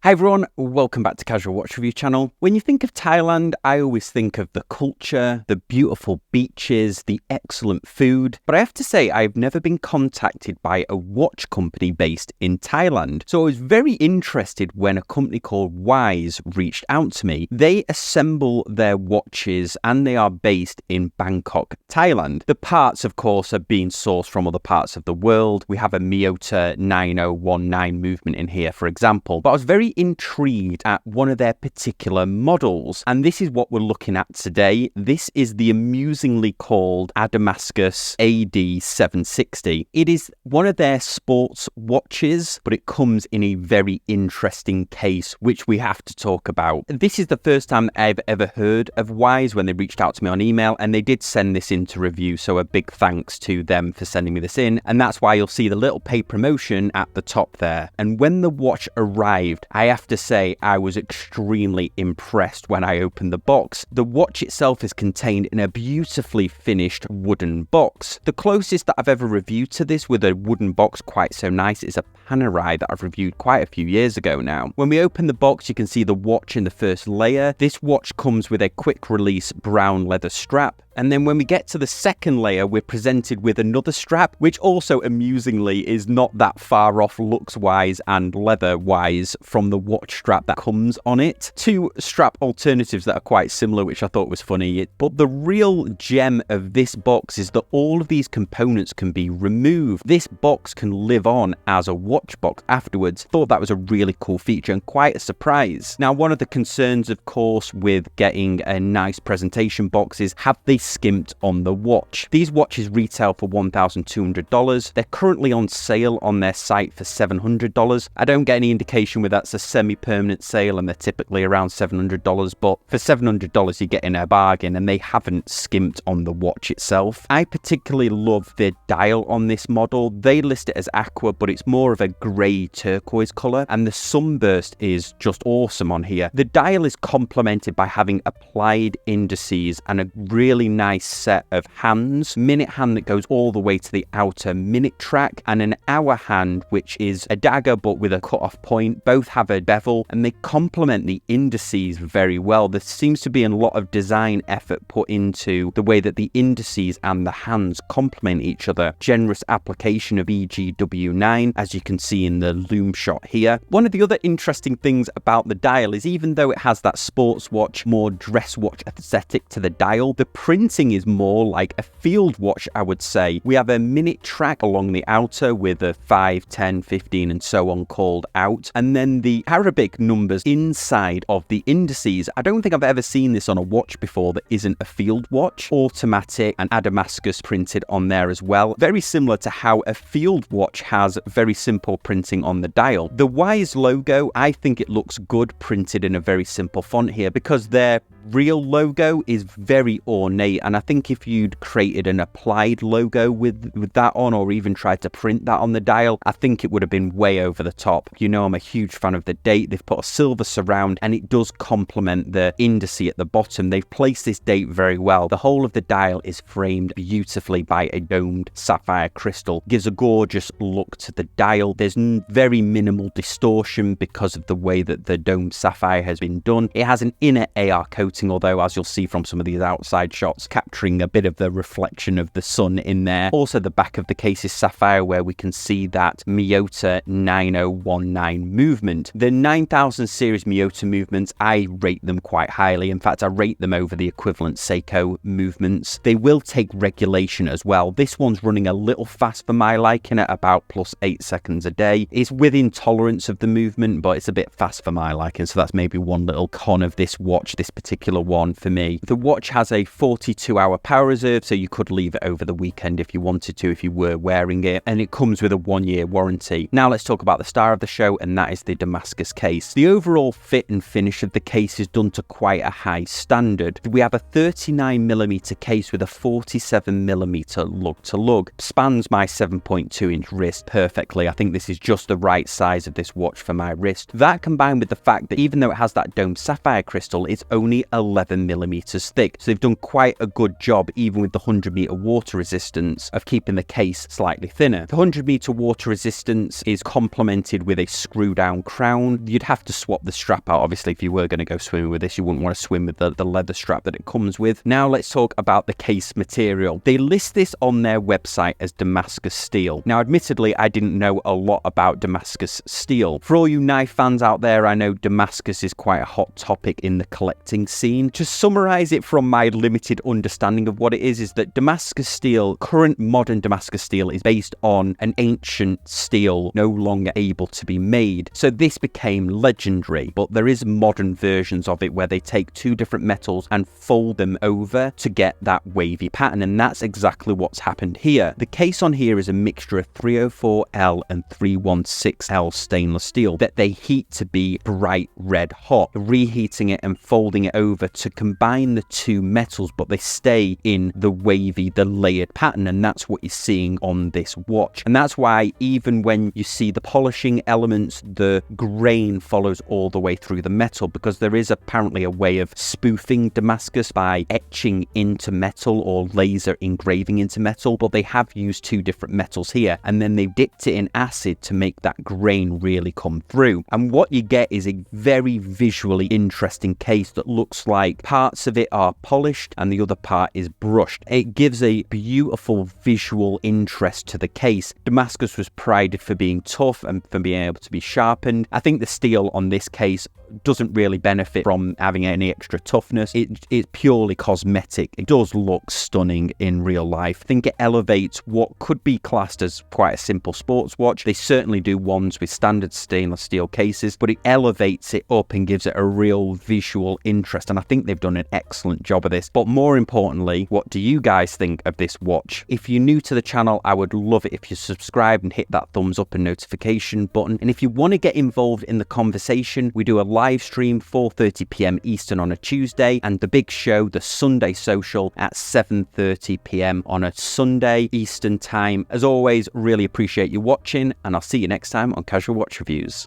Hi everyone, welcome back to Casual Watch Review channel. When you think of Thailand, I always think of the culture, the beautiful beaches, the excellent food. But I have to say, I've never been contacted by a watch company based in Thailand. So I was very interested when a company called Wise reached out to me. They assemble their watches and they are based in Bangkok, Thailand. The parts, of course, are being sourced from other parts of the world. We have a Miyota 9019 movement in here, for example. But I was very intrigued at one of their particular models, and this is what we're looking at today. This is the amusingly called Adamascus AD760. It is one of their sports watches, but it comes in a very interesting case, which we have to talk about. This is the first time I've ever heard of Wise when they reached out to me on email, and they did send this in to review, so a big thanks to them for sending me this in, and that's why you'll see the little paid promotion at the top there. And when the watch arrived, I have to say I was extremely impressed when I opened the box. The watch itself is contained in a beautifully finished wooden box. The closest that I've ever reviewed to this with a wooden box quite so nice is a Panerai that I've reviewed quite a few years ago now. When we open the box, you can see the watch in the first layer. This watch comes with a quick release brown leather strap. And then when we get to the second layer, we're presented with another strap, which also amusingly is not that far off looks-wise and leather-wise from the watch strap that comes on it. Two strap alternatives that are quite similar, which I thought was funny. But the real gem of this box is that all of these components can be removed. This box can live on as a watch box afterwards. Thought that was a really cool feature and quite a surprise. Now, one of the concerns, of course, with getting a nice presentation box is, have they skimped on the watch? These watches retail for $1,200. They're currently on sale on their site for $700. I don't get any indication whether that's a semi-permanent sale and they're typically around $700, but for $700 you're getting a bargain, and they haven't skimped on the watch itself. I particularly love the dial on this model. They list it as aqua, but it's more of a grey turquoise colour, and the sunburst is just awesome on here. The dial is complemented by having applied indices and a really nice set of hands. Minute hand that goes all the way to the outer minute track, and an hour hand which is a dagger but with a cut-off point. Both have a bevel and they complement the indices very well. There seems to be a lot of design effort put into the way that the indices and the hands complement each other. Generous application of BGW9, as you can see in the loom shot here. One of the other interesting things about the dial is, even though it has that sports watch, more dress watch aesthetic to the dial, the printing is more like a field watch, I would say. We have a minute track along the outer with a 5, 10, 15 and so on called out, and then the Arabic numbers inside of the indices. I don't think I've ever seen this on a watch before that isn't a field watch. Automatic and Adamascus printed on there as well. Very similar to how a field watch has very simple printing on the dial. The Wise logo, I think it looks good printed in a very simple font here, because their real logo is very ornate, and I think if you'd created an applied logo with that on, or even tried to print that on the dial, I think it would have been way over the top. You know, I'm a huge fan of the date. They've put a silver surround and it does complement the indice at the bottom. They've placed this date very well. The whole of the dial is framed beautifully by a domed sapphire crystal. Gives a gorgeous look to the dial. There's very minimal distortion because of the way that the domed sapphire has been done. It has an inner AR coating, although as you'll see from some of these outside shots, capturing a bit of the reflection of the sun in there. Also, the back of the case is sapphire, where we can see that Miyota 9019 movement. The 9000 series Miyota movements, I rate them quite highly. In fact, I rate them over the equivalent Seiko movements. They will take regulation as well. This one's running a little fast for my liking at about +8 seconds a day. It's within tolerance of the movement, but it's a bit fast for my liking, so that's maybe one little con of this watch, this particular one for me. The watch has a 42-hour power reserve, so you could leave it over the weekend if you wanted to, if you were wearing it, and it comes with a 1-year warranty. Now let's talk about the star of the show, and that is the Damascus case. The overall fit and finish of the case is done to quite a high standard. We have a 39mm case with a 47mm lug to lug. Spans my 7.2-inch wrist perfectly. I think this is just the right size of this watch for my wrist. That, combined with the fact that even though it has that domed sapphire crystal, it's only 11 millimeters thick. So they've done quite a good job, even with the 100-meter water resistance, of keeping the case slightly thinner. The 100-meter water resistance is complemented with a screw-down crown. You'd have to swap the strap out. Obviously, if you were going to go swimming with this, you wouldn't want to swim with the leather strap that it comes with. Now let's talk about the case material. They list this on their website as Damascus steel. Now, admittedly, I didn't know a lot about Damascus steel. For all you knife fans out there, I know Damascus is quite a hot topic in the collecting scene. To summarize it from my limited understanding of what it is that Damascus steel, current modern Damascus steel, is based on an ancient steel no longer able to be made. So this became legendary, but there is modern versions of it where they take two different metals and fold them over to get that wavy pattern, and that's exactly what's happened here. The case on here is a mixture of 304L and 316L stainless steel that they heat to be bright red hot, reheating it and folding it over to combine the two metals, but they stay in the wavy, the layered pattern, and that's what you're seeing on this watch. And that's why even when you see the polishing elements, the grain follows all the way through the metal, because there is apparently a way of spoofing Damascus by etching into metal or laser engraving into metal, but they have used two different metals here, and then they've dipped it in acid to make that grain really come through. And what you get is a very visually interesting case that looks like parts of it are polished and the other part is brushed. It gives a beautiful visual interest to the case. Damascus was prided for being tough and for being able to be sharpened. I think the steel on this case doesn't really benefit from having any extra toughness. It's purely cosmetic. It does look stunning in real life. I think it elevates what could be classed as quite a simple sports watch. They certainly do ones with standard stainless steel cases, but it elevates it up and gives it a real visual interest, and I think they've done an excellent job of this. But more importantly, what do you guys think of this watch? If you're new to the channel, I would love it if you subscribe and hit that thumbs up and notification button. And if you want to get involved in the conversation, we do a live stream 4:30 p.m. Eastern on a Tuesday, and the big show, the Sunday social, at 7:30 p.m. on a Sunday Eastern time. As always, really appreciate you watching, and I'll see you next time on Casual Watch Reviews.